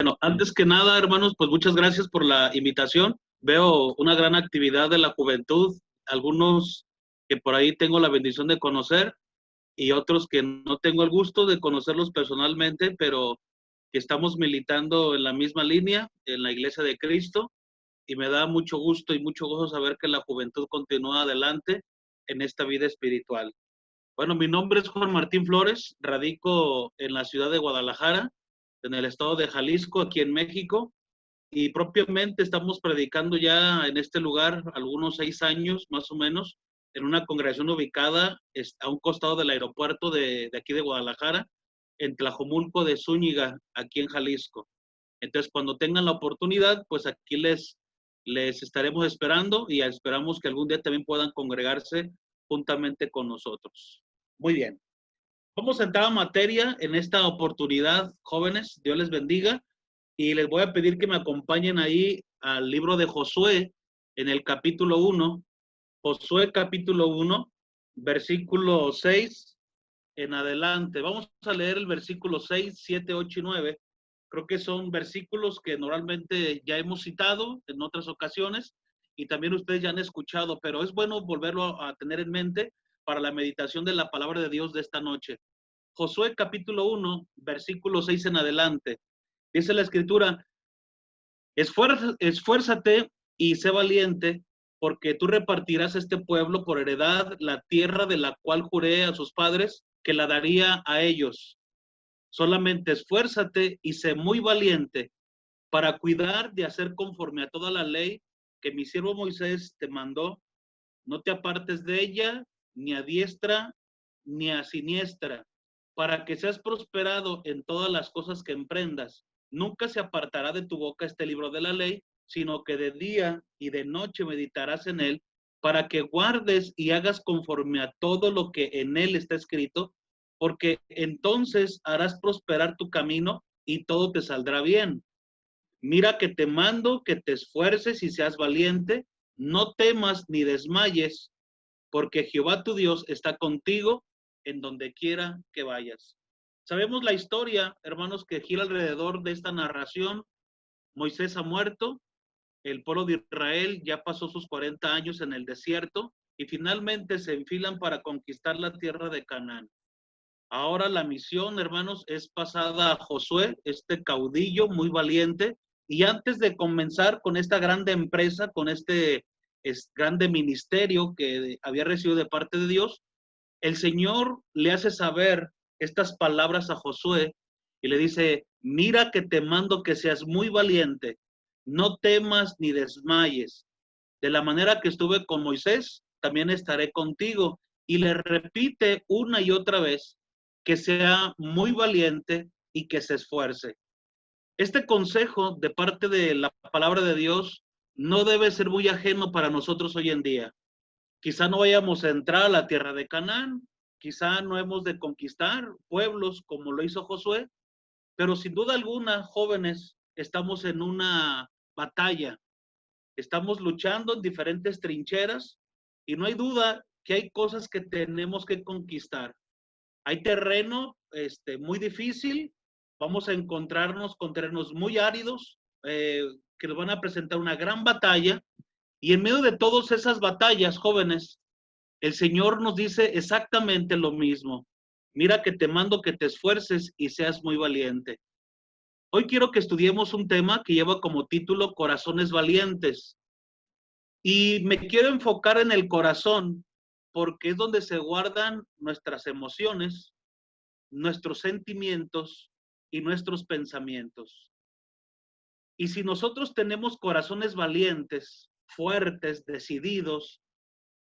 Bueno, antes que nada, hermanos, pues muchas gracias por la invitación. Veo una gran actividad de la juventud, algunos que por ahí tengo la bendición de conocer y otros que no tengo el gusto de conocerlos personalmente, pero que estamos militando en la misma línea, en la Iglesia de Cristo, y me da mucho gusto y mucho gozo saber que la juventud continúa adelante en esta vida espiritual. Bueno, mi nombre es Juan Martín Flores, radico en la ciudad de Guadalajara, en el estado de Jalisco, aquí en México, y propiamente estamos predicando ya en este lugar algunos 6 años más o menos, en una congregación ubicada a un costado del aeropuerto de aquí de Guadalajara, en Tlajomulco de Zúñiga, aquí en Jalisco. Entonces, cuando tengan la oportunidad, pues aquí les estaremos esperando y esperamos que algún día también puedan congregarse juntamente con nosotros. Muy bien. Vamos a entrar a materia en esta oportunidad, jóvenes. Dios les bendiga. Y les voy a pedir que me acompañen ahí al libro de Josué, en el capítulo 1. Josué capítulo 1, versículo 6 en adelante. Vamos a leer el versículo 6, 7, 8 y 9. Creo que son versículos que normalmente ya hemos citado en otras ocasiones y también ustedes ya han escuchado, pero es bueno volverlo a tener en mente para la meditación de la palabra de Dios de esta noche. Josué capítulo 1, versículo 6 en adelante. Dice la escritura: esfuérzate y sé valiente, porque tú repartirás este pueblo por heredad la tierra de la cual juré a sus padres que la daría a ellos. Solamente esfuérzate y sé muy valiente para cuidar de hacer conforme a toda la ley que mi siervo Moisés te mandó. No te apartes de ella, ni a diestra, ni a siniestra, para que seas prosperado en todas las cosas que emprendas. Nunca se apartará de tu boca este libro de la ley, sino que de día y de noche meditarás en él, para que guardes y hagas conforme a todo lo que en él está escrito, porque entonces harás prosperar tu camino y todo te saldrá bien. Mira que te mando que te esfuerces y seas valiente, no temas ni desmayes, porque Jehová tu Dios está contigo en donde quiera que vayas. Sabemos la historia, hermanos, que gira alrededor de esta narración. Moisés ha muerto, el pueblo de Israel ya pasó sus 40 años en el desierto y finalmente se enfilan para conquistar la tierra de Canaán. Ahora la misión, hermanos, es pasada a Josué, este caudillo muy valiente, y antes de comenzar con esta grande empresa, con este grande ministerio que había recibido de parte de Dios, el Señor le hace saber estas palabras a Josué y le dice: mira que te mando que seas muy valiente, no temas ni desmayes. De la manera que estuve con Moisés, también estaré contigo. Y le repite una y otra vez que sea muy valiente y que se esfuerce. Este consejo de parte de la palabra de Dios no debe ser muy ajeno para nosotros hoy en día. Quizá no vayamos a entrar a la tierra de Canaán, quizá no hemos de conquistar pueblos como lo hizo Josué, pero sin duda alguna, jóvenes, estamos en una batalla. Estamos luchando en diferentes trincheras y no hay duda que hay cosas que tenemos que conquistar. Hay terreno muy difícil, vamos a encontrarnos con terrenos muy áridos que nos van a presentar una gran batalla, y en medio de todas esas batallas, jóvenes, el Señor nos dice exactamente lo mismo. Mira que te mando que te esfuerces y seas muy valiente. Hoy quiero que estudiemos un tema que lleva como título Corazones Valientes. Y me quiero enfocar en el corazón porque es donde se guardan nuestras emociones, nuestros sentimientos y nuestros pensamientos. Y si nosotros tenemos corazones valientes, fuertes, decididos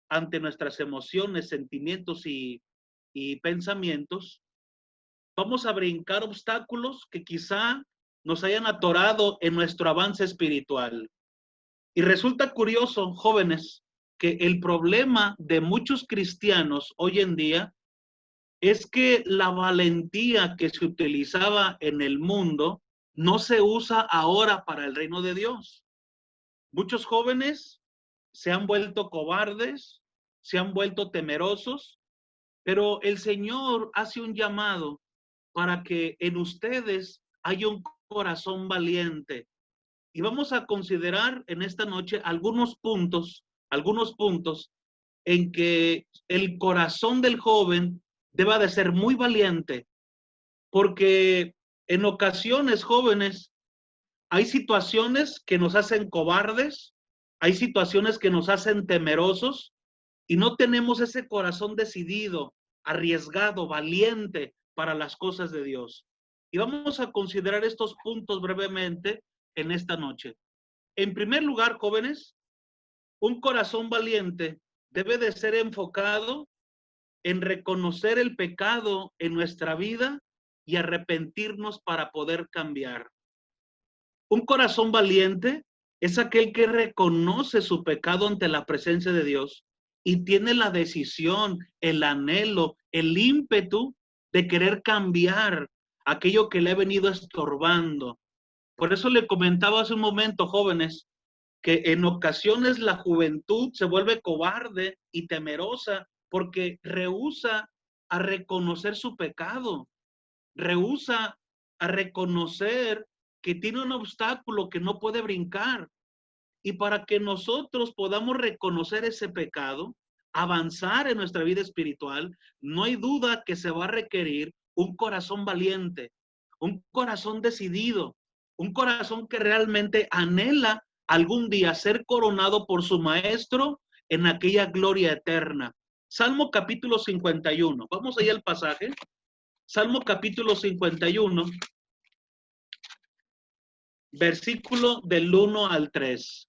ante nuestras emociones, sentimientos y pensamientos, vamos a brincar obstáculos que quizá nos hayan atorado en nuestro avance espiritual. Y resulta curioso, jóvenes, que el problema de muchos cristianos hoy en día es que la valentía que se utilizaba en el mundo no se usa ahora para el reino de Dios. Muchos jóvenes se han vuelto cobardes, se han vuelto temerosos, pero el Señor hace un llamado para que en ustedes haya un corazón valiente. Y vamos a considerar en esta noche algunos puntos en que el corazón del joven deba de ser muy valiente, porque en ocasiones, jóvenes, hay situaciones que nos hacen cobardes, hay situaciones que nos hacen temerosos y no tenemos ese corazón decidido, arriesgado, valiente para las cosas de Dios. Y vamos a considerar estos puntos brevemente en esta noche. En primer lugar, jóvenes, un corazón valiente debe de ser enfocado en reconocer el pecado en nuestra vida y arrepentirnos para poder cambiar. Un corazón valiente es aquel que reconoce su pecado ante la presencia de Dios y tiene la decisión, el anhelo, el ímpetu de querer cambiar aquello que le ha venido estorbando. Por eso le comentaba hace un momento, jóvenes, que en ocasiones la juventud se vuelve cobarde y temerosa porque rehúsa a reconocer su pecado, rehúsa a reconocer que tiene un obstáculo que no puede brincar. Y para que nosotros podamos reconocer ese pecado, avanzar en nuestra vida espiritual, no hay duda que se va a requerir un corazón valiente, un corazón decidido, un corazón que realmente anhela algún día ser coronado por su maestro en aquella gloria eterna. Salmo capítulo 51. Vamos ahí al pasaje. Salmo capítulo 51, versículo del 1 al 3.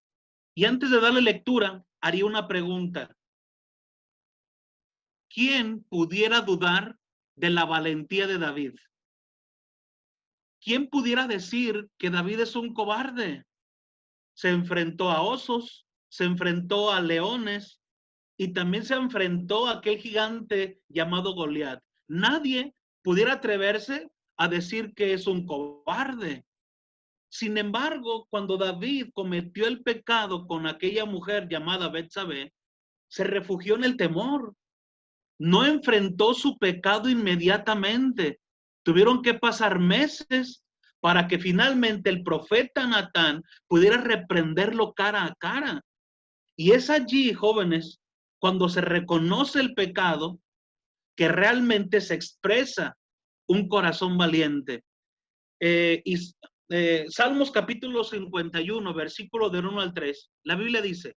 Y antes de darle lectura, haría una pregunta. ¿Quién pudiera dudar de la valentía de David? ¿Quién pudiera decir que David es un cobarde? Se enfrentó a osos, se enfrentó a leones y también se enfrentó a aquel gigante llamado Goliat. Nadie pudiera atreverse a decir que es un cobarde. Sin embargo, cuando David cometió el pecado con aquella mujer llamada Betsabé, se refugió en el temor. No enfrentó su pecado inmediatamente. Tuvieron que pasar meses para que finalmente el profeta Natán pudiera reprenderlo cara a cara. Y es allí, jóvenes, cuando se reconoce el pecado, que realmente se expresa un corazón valiente. Salmos capítulo 51, versículo del 1 al 3, la Biblia dice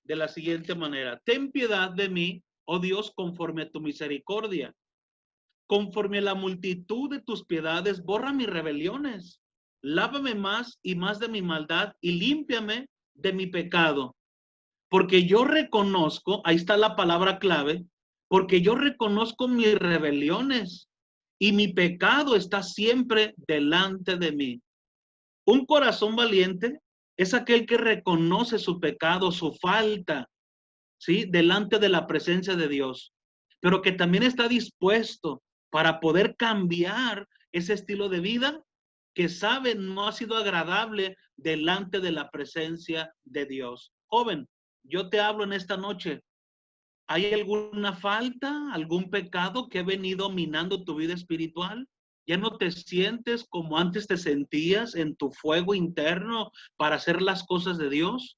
de la siguiente manera: ten piedad de mí, oh Dios, conforme a tu misericordia, conforme a la multitud de tus piedades, borra mis rebeliones, lávame más y más de mi maldad y límpiame de mi pecado, porque yo reconozco, ahí está la palabra clave, porque yo reconozco mis rebeliones y mi pecado está siempre delante de mí. Un corazón valiente es aquel que reconoce su pecado, su falta, ¿sí? Delante de la presencia de Dios, pero que también está dispuesto para poder cambiar ese estilo de vida que sabe no ha sido agradable delante de la presencia de Dios. Joven, yo te hablo en esta noche. ¿Hay alguna falta, algún pecado que ha venido minando tu vida espiritual? ¿Ya no te sientes como antes te sentías en tu fuego interno para hacer las cosas de Dios?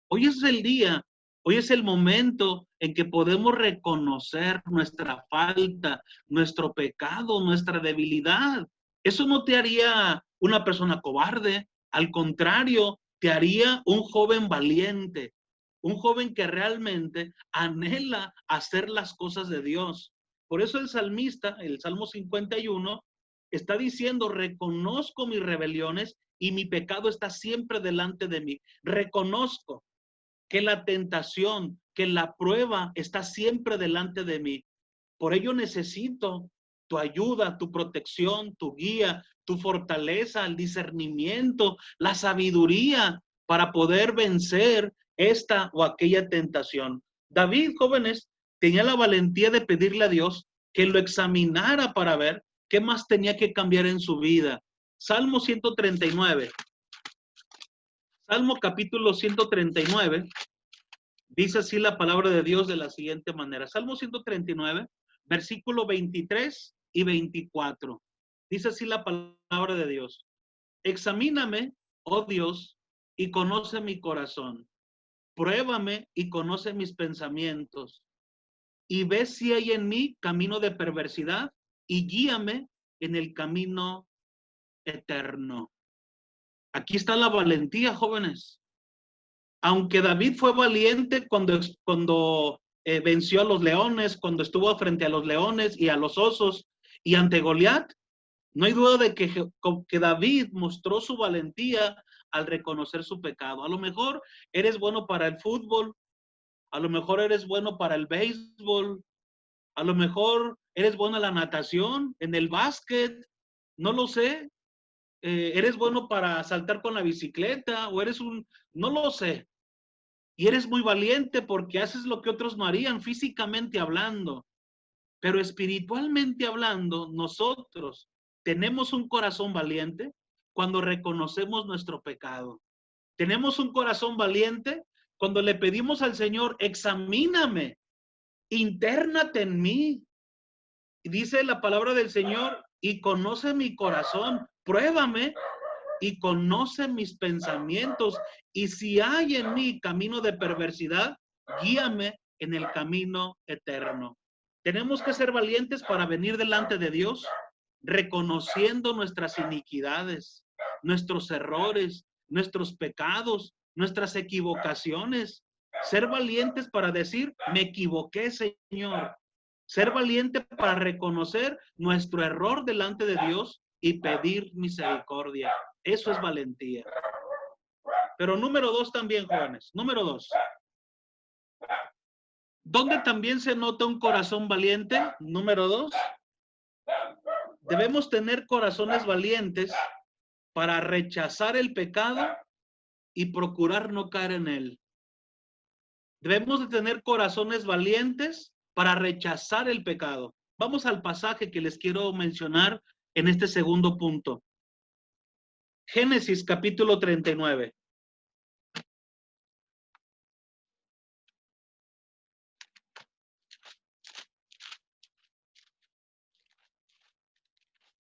Hoy es el día, hoy es el momento en que podemos reconocer nuestra falta, nuestro pecado, nuestra debilidad. Eso no te haría una persona cobarde, al contrario, te haría un joven valiente, un joven que realmente anhela hacer las cosas de Dios. Por eso el salmista, el Salmo 51, está diciendo: reconozco mis rebeliones y mi pecado está siempre delante de mí. Reconozco que la tentación, que la prueba está siempre delante de mí. Por ello necesito tu ayuda, tu protección, tu guía, tu fortaleza, el discernimiento, la sabiduría para poder vencer esta o aquella tentación. David, jóvenes, tenía la valentía de pedirle a Dios que lo examinara para ver qué más tenía que cambiar en su vida. Salmo 139. Salmo capítulo 139. Dice así la palabra de Dios de la siguiente manera. Salmo 139, versículo 23 y 24. Dice así la palabra palabra de Dios. Examíname, oh Dios, y conoce mi corazón. Pruébame y conoce mis pensamientos. Y ve si hay en mí camino de perversidad y guíame en el camino eterno. Aquí está la valentía, jóvenes. Aunque David fue valiente cuando venció a los leones, cuando estuvo frente a los leones y a los osos y ante Goliat, no hay duda de que David mostró su valentía al reconocer su pecado. A lo mejor eres bueno para el fútbol, a lo mejor eres bueno para el béisbol, a lo mejor eres bueno en la natación, en el básquet, no lo sé. Eres bueno para saltar con la bicicleta o no lo sé. Y eres muy valiente porque haces lo que otros no harían físicamente hablando. Pero espiritualmente hablando, nosotros tenemos un corazón valiente cuando reconocemos nuestro pecado. Tenemos un corazón valiente cuando le pedimos al Señor, examíname, intérnate en mí. Y dice la palabra del Señor, y conoce mi corazón, pruébame y conoce mis pensamientos. Y si hay en mí camino de perversidad, guíame en el camino eterno. Tenemos que ser valientes para venir delante de Dios, reconociendo nuestras iniquidades, nuestros errores, nuestros pecados, nuestras equivocaciones. Ser valientes para decir, me equivoqué, Señor. Ser valiente para reconocer nuestro error delante de Dios y pedir misericordia. Eso es valentía. Pero número 2 también, jóvenes. Número 2. ¿Dónde también se nota un corazón valiente? Número 2. Debemos tener corazones valientes para rechazar el pecado y procurar no caer en él. Debemos de tener corazones valientes para rechazar el pecado. Vamos al pasaje que les quiero mencionar en este segundo punto. Génesis capítulo 39.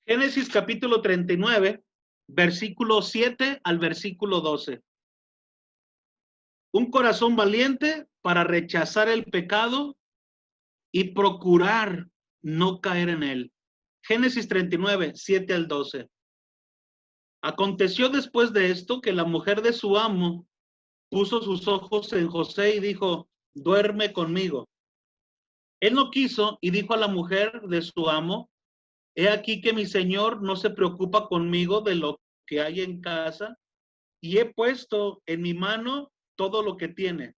Génesis capítulo 39, versículo 7 al versículo 12. Un corazón valiente para rechazar el pecado y procurar no caer en él. Génesis 39, 7 al 12. Aconteció después de esto que la mujer de su amo puso sus ojos en José y dijo, duerme conmigo. Él no quiso y dijo a la mujer de su amo, he aquí que mi señor no se preocupa conmigo de lo que hay en casa y he puesto en mi mano todo lo que tiene.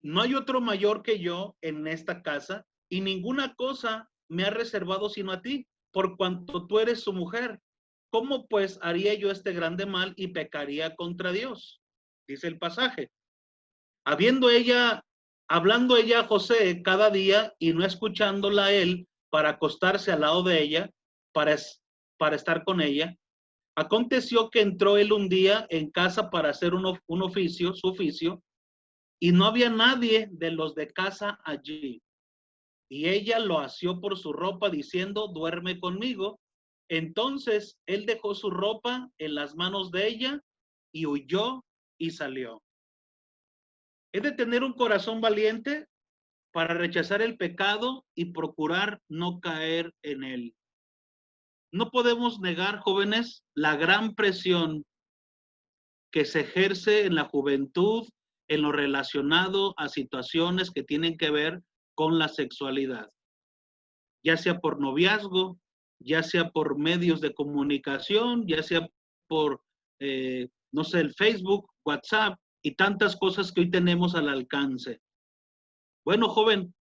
No hay otro mayor que yo en esta casa y ninguna cosa me ha reservado sino a ti, por cuanto tú eres su mujer. ¿Cómo pues haría yo este grande mal y pecaría contra Dios? Dice el pasaje. Hablando ella a José cada día y no escuchándola a él para acostarse al lado de ella, para estar con ella, aconteció que entró él un día en casa para hacer un oficio, su oficio, y no había nadie de los de casa allí. Y ella lo asió por su ropa diciendo, duerme conmigo. Entonces él dejó su ropa en las manos de ella y huyó y salió. Es de tener un corazón valiente para rechazar el pecado y procurar no caer en él. No podemos negar, jóvenes, la gran presión que se ejerce en la juventud en lo relacionado a situaciones que tienen que ver con la sexualidad, ya sea por noviazgo, ya sea por medios de comunicación, ya sea por, no sé, el Facebook, WhatsApp y tantas cosas que hoy tenemos al alcance. Bueno, joven,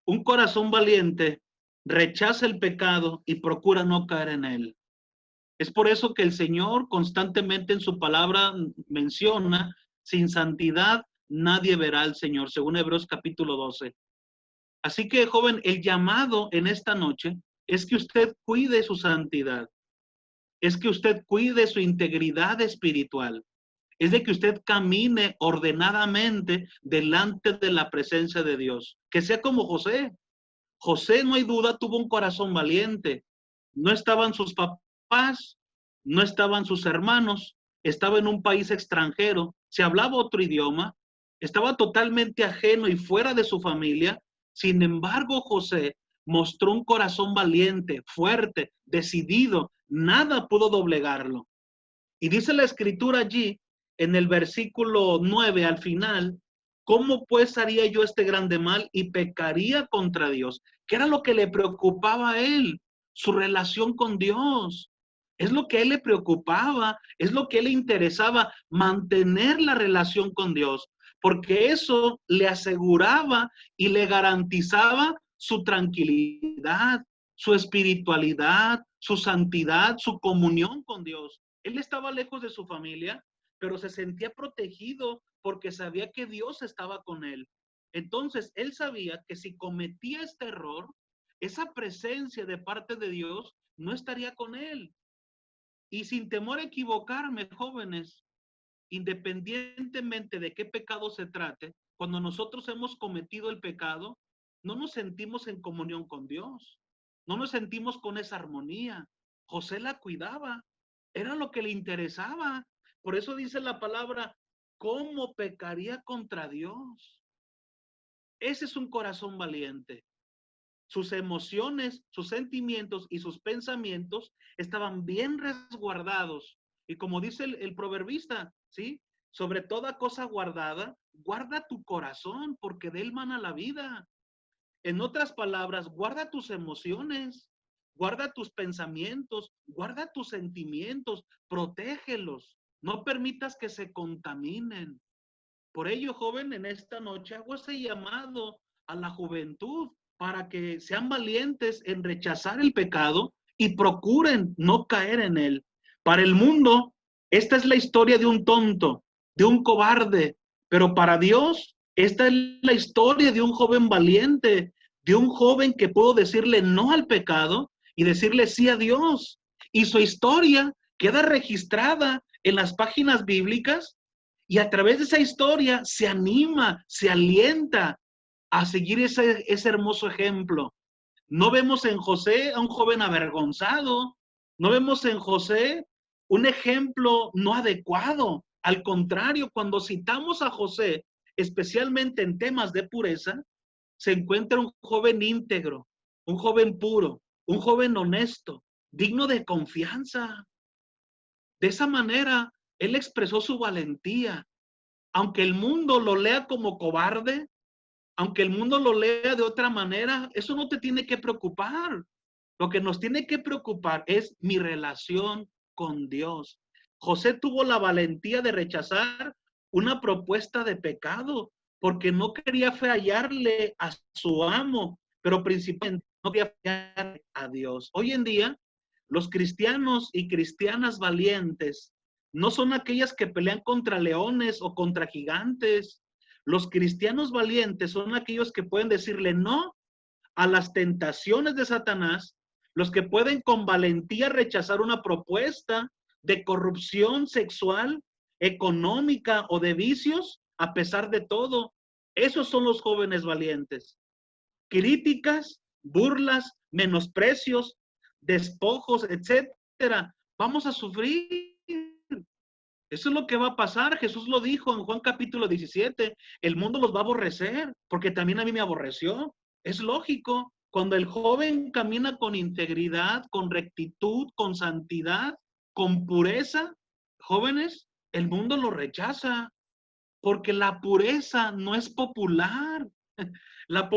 un corazón valiente rechaza el pecado y procura no caer en él. Es por eso que el Señor constantemente en su palabra menciona, sin santidad nadie verá al Señor, según Hebreos capítulo 12. Así que, joven, el llamado en esta noche es que usted cuide su santidad, es que usted cuide su integridad espiritual, es de que usted camine ordenadamente delante de la presencia de Dios, que sea como José. José, no hay duda, tuvo un corazón valiente. No estaban sus papás papás, no estaban sus hermanos, estaba en un país extranjero, se hablaba otro idioma, estaba totalmente ajeno y fuera de su familia. Sin embargo, José mostró un corazón valiente, fuerte, decidido, nada pudo doblegarlo. Y dice la escritura allí, en el versículo 9 al final, ¿cómo pues haría yo este grande mal y pecaría contra Dios? ¿Qué era lo que le preocupaba a él? Su relación con Dios. Es lo que a él le preocupaba, es lo que a él le interesaba, mantener la relación con Dios, porque eso le aseguraba y le garantizaba su tranquilidad, su espiritualidad, su santidad, su comunión con Dios. Él estaba lejos de su familia, pero se sentía protegido porque sabía que Dios estaba con él. Entonces, él sabía que si cometía este error, esa presencia de parte de Dios no estaría con él. Y sin temor a equivocarme, jóvenes, independientemente de qué pecado se trate, cuando nosotros hemos cometido el pecado, no nos sentimos en comunión con Dios, no nos sentimos con esa armonía. José la cuidaba, era lo que le interesaba. Por eso dice la palabra, ¿cómo pecaría contra Dios? Ese es un corazón valiente. Sus emociones, sus sentimientos y sus pensamientos estaban bien resguardados. Y como dice el proverbista, ¿sí? Sobre toda cosa guardada, guarda tu corazón, porque de él mana la vida. En otras palabras, guarda tus emociones, guarda tus pensamientos, guarda tus sentimientos, protégelos. No permitas que se contaminen. Por ello, joven, en esta noche hago ese llamado a la juventud para que sean valientes en rechazar el pecado y procuren no caer en él. Para el mundo, esta es la historia de un tonto, de un cobarde, pero para Dios, esta es la historia de un joven valiente, de un joven que pudo decirle no al pecado y decirle sí a Dios. Y su historia queda registrada en las páginas bíblicas y a través de esa historia se anima, se alienta a seguir ese hermoso ejemplo. No vemos en José a un joven avergonzado, no vemos en José un ejemplo no adecuado. Al contrario, cuando citamos a José, especialmente en temas de pureza, se encuentra un joven íntegro, un joven puro, un joven honesto, digno de confianza. De esa manera, él expresó su valentía. Aunque el mundo lo lea como cobarde, aunque el mundo lo lea de otra manera, eso no te tiene que preocupar. Lo que nos tiene que preocupar es mi relación con Dios. José tuvo la valentía de rechazar una propuesta de pecado porque no quería fallarle a su amo, pero principalmente no quería fallarle a Dios. Hoy en día, los cristianos y cristianas valientes no son aquellas que pelean contra leones o contra gigantes. Los cristianos valientes son aquellos que pueden decirle no a las tentaciones de Satanás, los que pueden con valentía rechazar una propuesta de corrupción sexual, económica o de vicios, a pesar de todo. Esos son los jóvenes valientes. Críticas, burlas, menosprecios, despojos, etcétera. Vamos a sufrir. Eso es lo que va a pasar. Jesús lo dijo en Juan capítulo 17. El mundo los va a aborrecer, porque también a mí me aborreció. Es lógico. Cuando el joven camina con integridad, con rectitud, con santidad, con pureza, jóvenes, el mundo lo rechaza, porque la pureza no es popular. La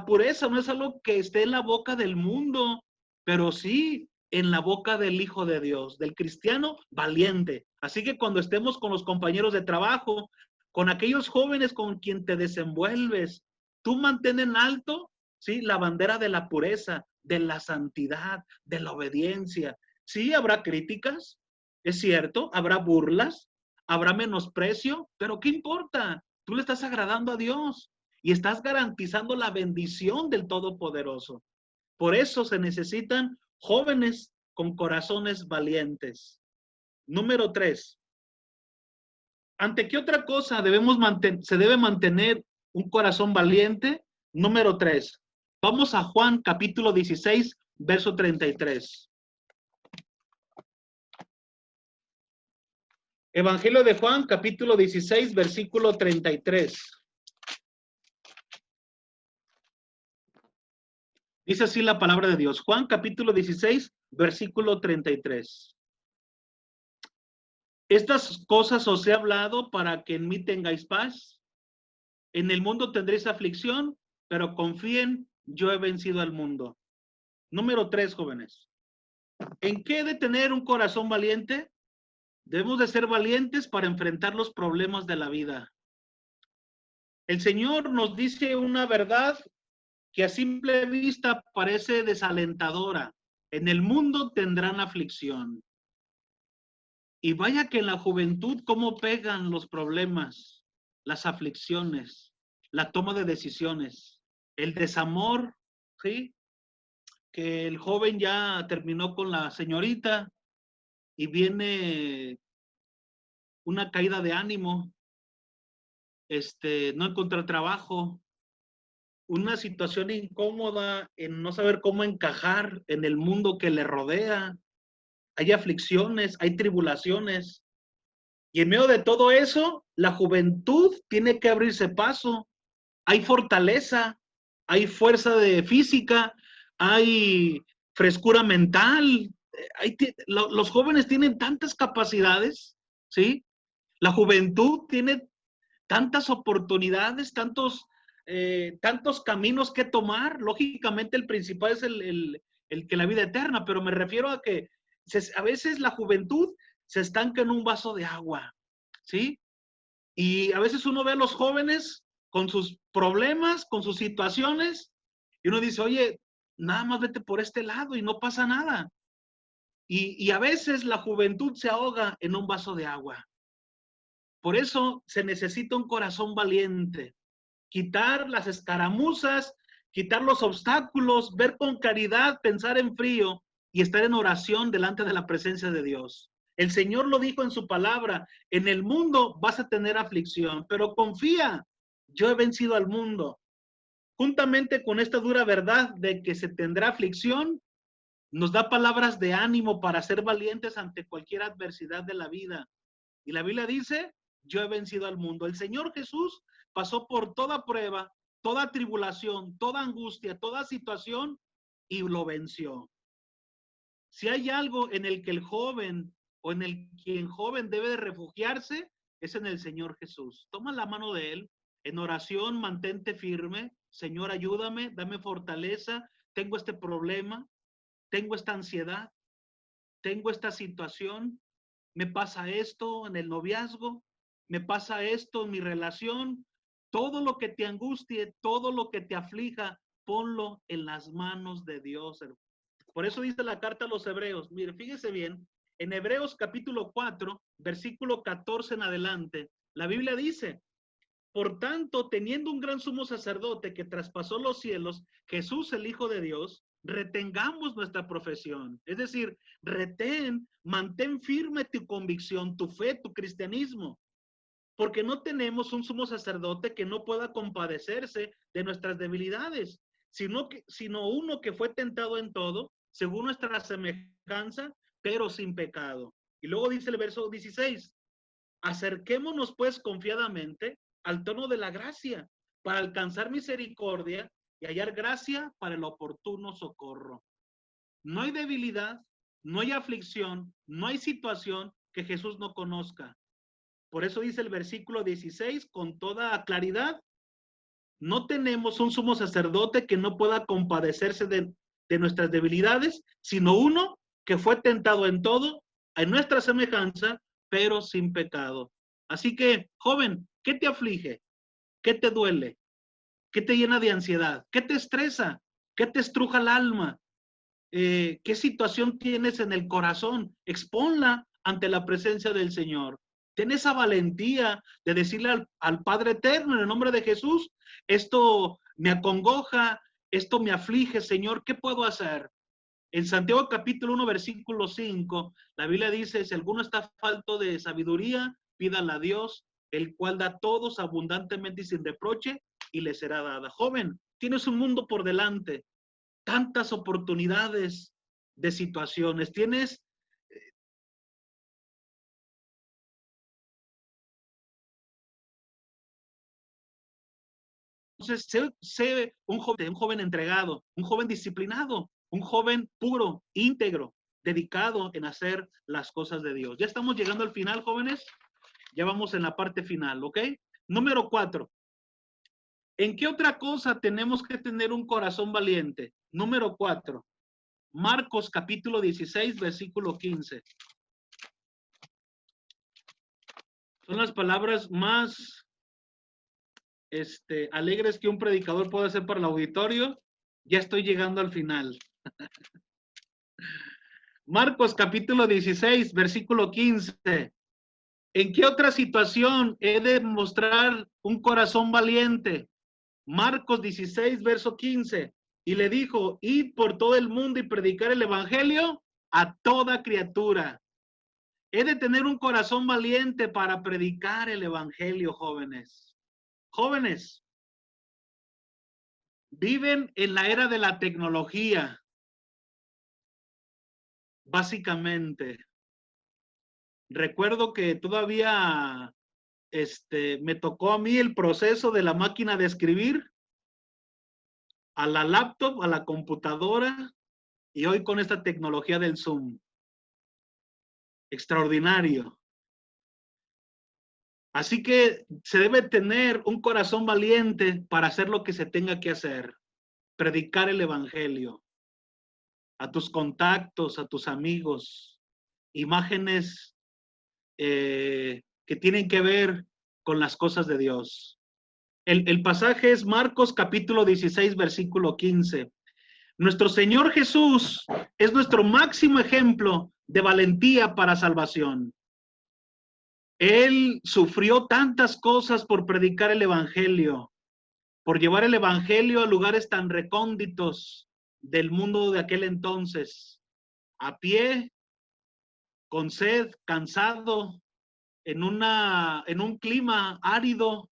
pureza no es algo que esté en la boca del mundo, pero sí en la boca del Hijo de Dios, del cristiano valiente. Así que cuando estemos con los compañeros de trabajo, con aquellos jóvenes con quien te desenvuelves, tú mantén en alto, ¿sí?, la bandera de la pureza, de la santidad, de la obediencia. Sí, habrá críticas, es cierto, habrá burlas, habrá menosprecio, pero ¿qué importa? Tú le estás agradando a Dios y estás garantizando la bendición del Todopoderoso. Por eso se necesitan jóvenes con corazones valientes. Número 3. ¿Ante qué otra cosa se debe mantener un corazón valiente? Número 3. Vamos a Juan capítulo 16, verso 33. Evangelio de Juan, capítulo 16, versículo 33. Dice así la palabra de Dios. Juan, capítulo 16, versículo 33. Estas cosas os he hablado para que en mí tengáis paz. En el mundo tendréis aflicción, pero confíen, yo he vencido al mundo. Número 3, jóvenes. ¿En qué de tener un corazón valiente? Debemos de ser valientes para enfrentar los problemas de la vida. El Señor nos dice una verdad que a simple vista parece desalentadora. En el mundo tendrán aflicción. Y vaya que en la juventud cómo pegan los problemas, las aflicciones, la toma de decisiones, el desamor, ¿sí? Que el joven ya terminó con la señorita y viene una caída de ánimo, no encontrar trabajo, una situación incómoda en no saber cómo encajar en el mundo que le rodea. Hay aflicciones, hay tribulaciones. Y en medio de todo eso, la juventud tiene que abrirse paso. Hay fortaleza, hay fuerza de física, hay frescura mental. Los jóvenes tienen tantas capacidades, ¿sí? La juventud tiene tantas oportunidades, tantos caminos que tomar. Lógicamente el principal es el que la vida eterna, pero me refiero a que a veces la juventud se estanca en un vaso de agua, ¿sí? Y a veces uno ve a los jóvenes con sus problemas, con sus situaciones, y uno dice, oye, nada más vete por este lado y no pasa nada. Y a veces la juventud se ahoga en un vaso de agua. Por eso se necesita un corazón valiente, quitar las escaramuzas, quitar los obstáculos, ver con claridad, pensar en frío y estar en oración delante de la presencia de Dios. El Señor lo dijo en su palabra, en el mundo vas a tener aflicción, pero confía, yo he vencido al mundo. Juntamente con esta dura verdad de que se tendrá aflicción, nos da palabras de ánimo para ser valientes ante cualquier adversidad de la vida. Y la Biblia dice, yo he vencido al mundo. El Señor Jesús pasó por toda prueba, toda tribulación, toda angustia, toda situación y lo venció. Si hay algo en el que el joven o en el que el joven debe de refugiarse, es en el Señor Jesús. Toma la mano de Él, en oración mantente firme. Señor, ayúdame, dame fortaleza. Tengo este problema, tengo esta ansiedad, tengo esta situación, me pasa esto en el noviazgo, me pasa esto en mi relación. Todo lo que te angustie, todo lo que te aflija, ponlo en las manos de Dios. Por eso dice la carta a los Hebreos. Mire, fíjese bien, en Hebreos capítulo 4, versículo 14 en adelante, la Biblia dice, por tanto, teniendo un gran sumo sacerdote que traspasó los cielos, Jesús el Hijo de Dios, retengamos nuestra profesión. Es decir, mantén firme tu convicción, tu fe, tu cristianismo, porque no tenemos un sumo sacerdote que no pueda compadecerse de nuestras debilidades, sino uno que fue tentado en todo, según nuestra semejanza, pero sin pecado. Y luego dice el verso 16, acerquémonos pues confiadamente al trono de la gracia para alcanzar misericordia y hallar gracia para el oportuno socorro. No hay debilidad, no hay aflicción, no hay situación que Jesús no conozca. Por eso dice el versículo 16 con toda claridad, no tenemos un sumo sacerdote que no pueda compadecerse de nuestras debilidades, sino uno que fue tentado en todo, en nuestra semejanza, pero sin pecado. Así que, joven, ¿qué te aflige? ¿Qué te duele? ¿Qué te llena de ansiedad? ¿Qué te estresa? ¿Qué te estruja el alma? ¿Qué situación tienes en el corazón? Exponla ante la presencia del Señor. Ten esa valentía de decirle al Padre Eterno en el nombre de Jesús, esto me acongoja, esto me aflige, Señor, ¿qué puedo hacer? En Santiago capítulo 1, versículo 5, la Biblia dice, si alguno está falto de sabiduría, pídala a Dios, el cual da a todos abundantemente y sin reproche, y le será dada. Joven, tienes un mundo por delante, tantas oportunidades de situaciones, tienes Entonces, sé un joven entregado, un joven disciplinado, un joven puro, íntegro, dedicado en hacer las cosas de Dios. Ya estamos llegando al final, jóvenes. Ya vamos en la parte final, ¿ok? Número 4. ¿En qué otra cosa tenemos que tener un corazón valiente? Número 4. Marcos capítulo 16, versículo 15. Son las palabras más alegres que un predicador puede hacer para el auditorio. Ya estoy llegando al final. Marcos capítulo 16, versículo 15. ¿En qué otra situación he de mostrar un corazón valiente? Marcos 16, verso 15. Y le dijo, id por todo el mundo y predicar el evangelio a toda criatura. He de tener un corazón valiente para predicar el evangelio, jóvenes. Jóvenes, viven en la era de la tecnología, básicamente. Recuerdo que todavía me tocó a mí el proceso de la máquina de escribir, a la laptop, a la computadora, y hoy con esta tecnología del Zoom. Extraordinario. Así que se debe tener un corazón valiente para hacer lo que se tenga que hacer. Predicar el evangelio a tus contactos, a tus amigos, imágenes que tienen que ver con las cosas de Dios. El pasaje es Marcos capítulo 16, versículo 15. Nuestro Señor Jesús es nuestro máximo ejemplo de valentía para salvación. Él sufrió tantas cosas por predicar el evangelio, por llevar el evangelio a lugares tan recónditos del mundo de aquel entonces, a pie, con sed, cansado, en un clima árido.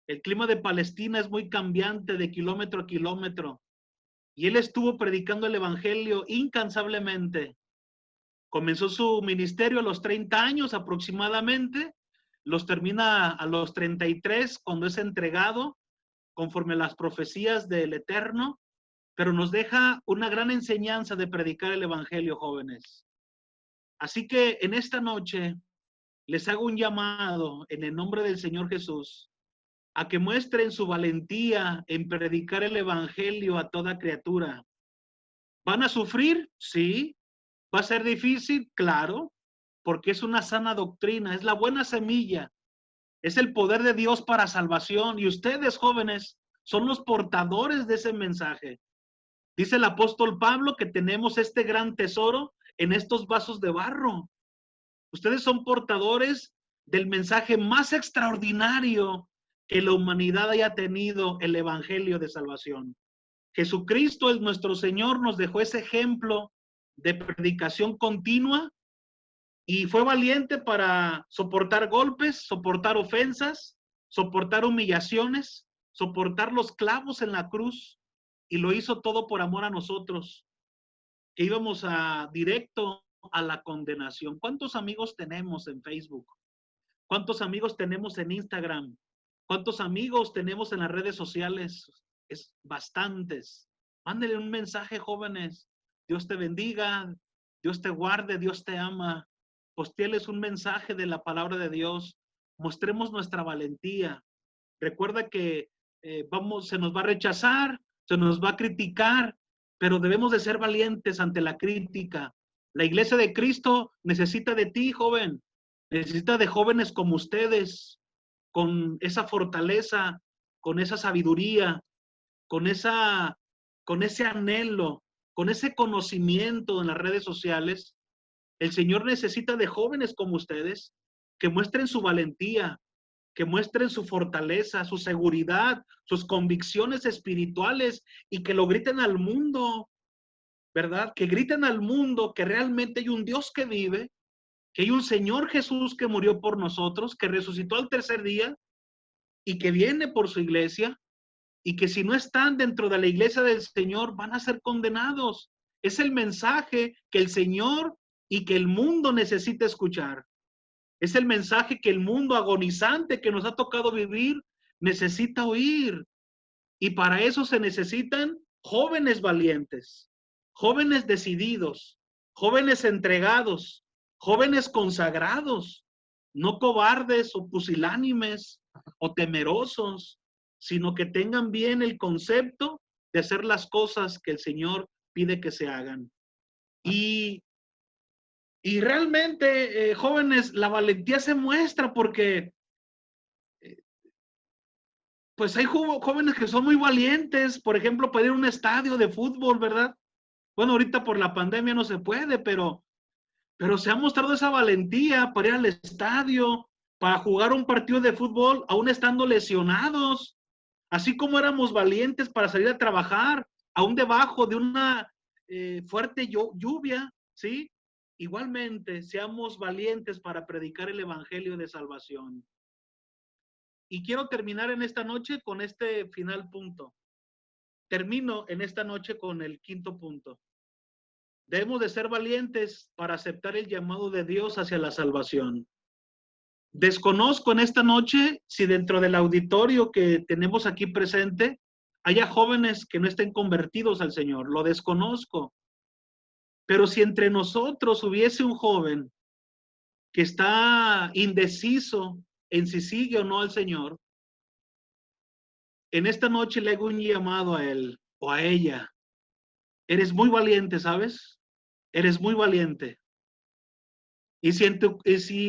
El clima de Palestina es muy cambiante de kilómetro a kilómetro. Y él estuvo predicando el evangelio incansablemente. Comenzó su ministerio a los 30 años aproximadamente, los termina a los 33 cuando es entregado conforme a las profecías del Eterno, pero nos deja una gran enseñanza de predicar el evangelio, jóvenes. Así que en esta noche les hago un llamado en el nombre del Señor Jesús a que muestren su valentía en predicar el evangelio a toda criatura. ¿Van a sufrir? Sí. ¿Va a ser difícil? Claro, porque es una sana doctrina, es la buena semilla, es el poder de Dios para salvación, y ustedes, jóvenes, son los portadores de ese mensaje. Dice el apóstol Pablo que tenemos este gran tesoro en estos vasos de barro. Ustedes son portadores del mensaje más extraordinario que la humanidad haya tenido, el evangelio de salvación. Jesucristo, el nuestro Señor, nos dejó ese ejemplo de predicación continua y fue valiente para soportar golpes, soportar ofensas, soportar humillaciones, soportar los clavos en la cruz, y lo hizo todo por amor a nosotros, que íbamos directo a la condenación. ¿Cuántos amigos tenemos en Facebook? ¿Cuántos amigos tenemos en Instagram? ¿Cuántos amigos tenemos en las redes sociales? Es bastantes. Mándele un mensaje, jóvenes. Dios te bendiga, Dios te guarde, Dios te ama. Postéales un mensaje de la palabra de Dios. Mostremos nuestra valentía. Recuerda que se nos va a rechazar, se nos va a criticar, pero debemos de ser valientes ante la crítica. La iglesia de Cristo necesita de ti, joven. Necesita de jóvenes como ustedes, con esa fortaleza, con esa sabiduría, con ese anhelo, con ese conocimiento en las redes sociales. El Señor necesita de jóvenes como ustedes que muestren su valentía, que muestren su fortaleza, su seguridad, sus convicciones espirituales, y que lo griten al mundo, ¿verdad? Que griten al mundo que realmente hay un Dios que vive, que hay un Señor Jesús que murió por nosotros, que resucitó al tercer día y que viene por su iglesia, y que si no están dentro de la iglesia del Señor van a ser condenados. Es el mensaje que el Señor y que el mundo necesita escuchar. Es el mensaje que el mundo agonizante que nos ha tocado vivir necesita oír. Y para eso se necesitan jóvenes valientes, jóvenes decididos, jóvenes entregados, jóvenes consagrados, no cobardes o pusilánimes o temerosos, sino que tengan bien el concepto de hacer las cosas que el Señor pide que se hagan. Y realmente, jóvenes, la valentía se muestra porque pues hay jóvenes que son muy valientes, por ejemplo, para ir a un estadio de fútbol, ¿verdad? Bueno, ahorita por la pandemia no se puede, pero se ha mostrado esa valentía para ir al estadio, para jugar un partido de fútbol, aún estando lesionados, así como éramos valientes para salir a trabajar, aún debajo de una fuerte lluvia, ¿sí? Igualmente, seamos valientes para predicar el evangelio de salvación. Y quiero terminar en esta noche con este final punto. Termino en esta noche con el quinto punto. Debemos de ser valientes para aceptar el llamado de Dios hacia la salvación. Desconozco en esta noche si dentro del auditorio que tenemos aquí presente haya jóvenes que no estén convertidos al Señor. Lo desconozco. Pero si entre nosotros hubiese un joven que está indeciso en si sigue o no al Señor, en esta noche le hago un llamado a él o a ella. Eres muy valiente, ¿sabes? Eres muy valiente. Y si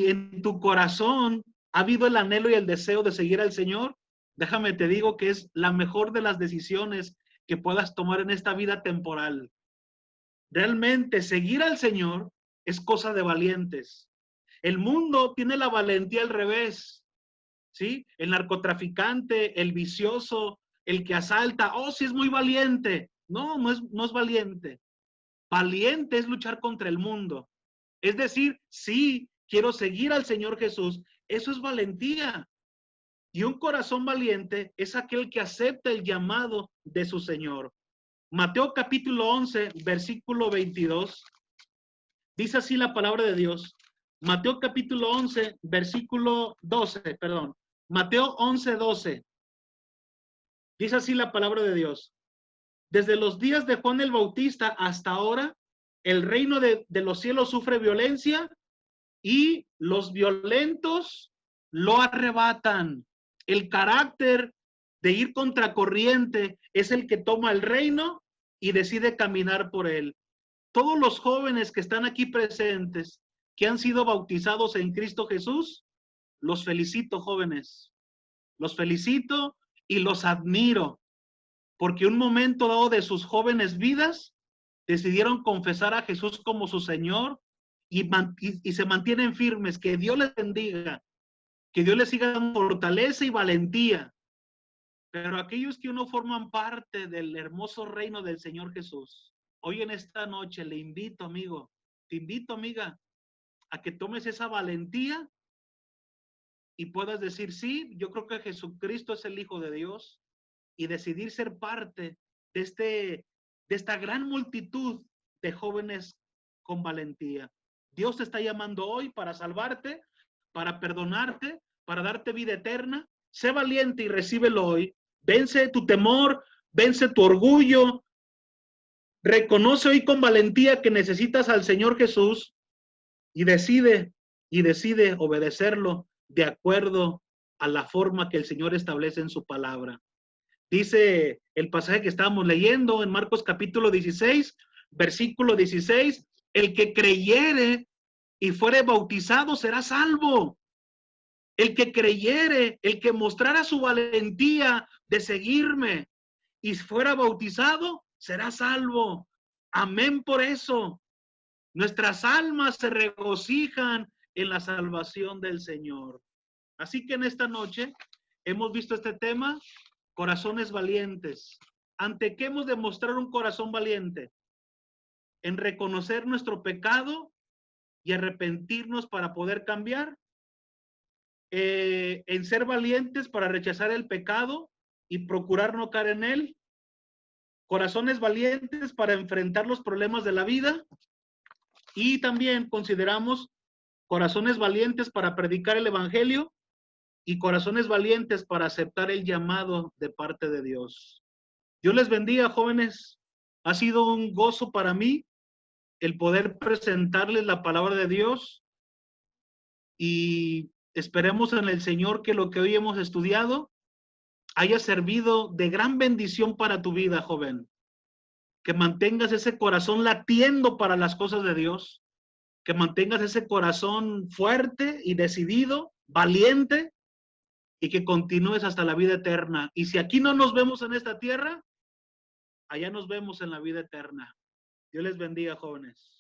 en tu corazón ha habido el anhelo y el deseo de seguir al Señor, déjame te digo que es la mejor de las decisiones que puedas tomar en esta vida temporal. Realmente seguir al Señor es cosa de valientes. El mundo tiene la valentía al revés, ¿sí? El narcotraficante, el vicioso, el que asalta, oh, sí es muy valiente. No, no es valiente. Valiente es luchar contra el mundo. Es decir, sí, quiero seguir al Señor Jesús. Eso es valentía. Y un corazón valiente es aquel que acepta el llamado de su Señor. Mateo capítulo 11, versículo 22. Dice así la palabra de Dios. Mateo capítulo 11, versículo 12, perdón. Mateo 11, 12. Dice así la palabra de Dios. Desde los días de Juan el Bautista hasta ahora, el reino de los cielos sufre violencia y los violentos lo arrebatan. El carácter de ir contracorriente es el que toma el reino y decide caminar por él. Todos los jóvenes que están aquí presentes, que han sido bautizados en Cristo Jesús, los felicito, jóvenes. Los felicito y los admiro, porque un momento dado de sus jóvenes vidas decidieron confesar a Jesús como su Señor y se mantienen firmes. Que Dios les bendiga, que Dios les siga dando fortaleza y valentía. Pero aquellos que no forman parte del hermoso reino del Señor Jesús, hoy en esta noche le invito, amigo, te invito, amiga, a que tomes esa valentía y puedas decir, sí, yo creo que Jesucristo es el Hijo de Dios, y decidir ser parte de esta gran multitud de jóvenes con valentía. Dios te está llamando hoy para salvarte, para perdonarte, para darte vida eterna. Sé valiente y recíbelo hoy. Vence tu temor, vence tu orgullo. Reconoce hoy con valentía que necesitas al Señor Jesús y decide obedecerlo de acuerdo a la forma que el Señor establece en su palabra. Dice el pasaje que estábamos leyendo en Marcos capítulo 16, versículo 16, el que creyere y fuere bautizado será salvo. El que creyere, el que mostrara su valentía de seguirme y fuera bautizado, será salvo. Amén por eso. Nuestras almas se regocijan en la salvación del Señor. Así que en esta noche hemos visto este tema, corazones valientes. ¿Ante qué hemos de mostrar un corazón valiente? En reconocer nuestro pecado y arrepentirnos para poder cambiar. En ser valientes para rechazar el pecado y procurar no caer en él. Corazones valientes para enfrentar los problemas de la vida. Y también consideramos corazones valientes para predicar el evangelio y corazones valientes para aceptar el llamado de parte de Dios. Dios les bendiga, jóvenes. Ha sido un gozo para mí el poder presentarles la palabra de Dios y esperemos en el Señor que lo que hoy hemos estudiado haya servido de gran bendición para tu vida, joven. Que mantengas ese corazón latiendo para las cosas de Dios, que mantengas ese corazón fuerte y decidido, valiente, y que continúes hasta la vida eterna. Y si aquí no nos vemos en esta tierra, allá nos vemos en la vida eterna. Dios les bendiga, jóvenes.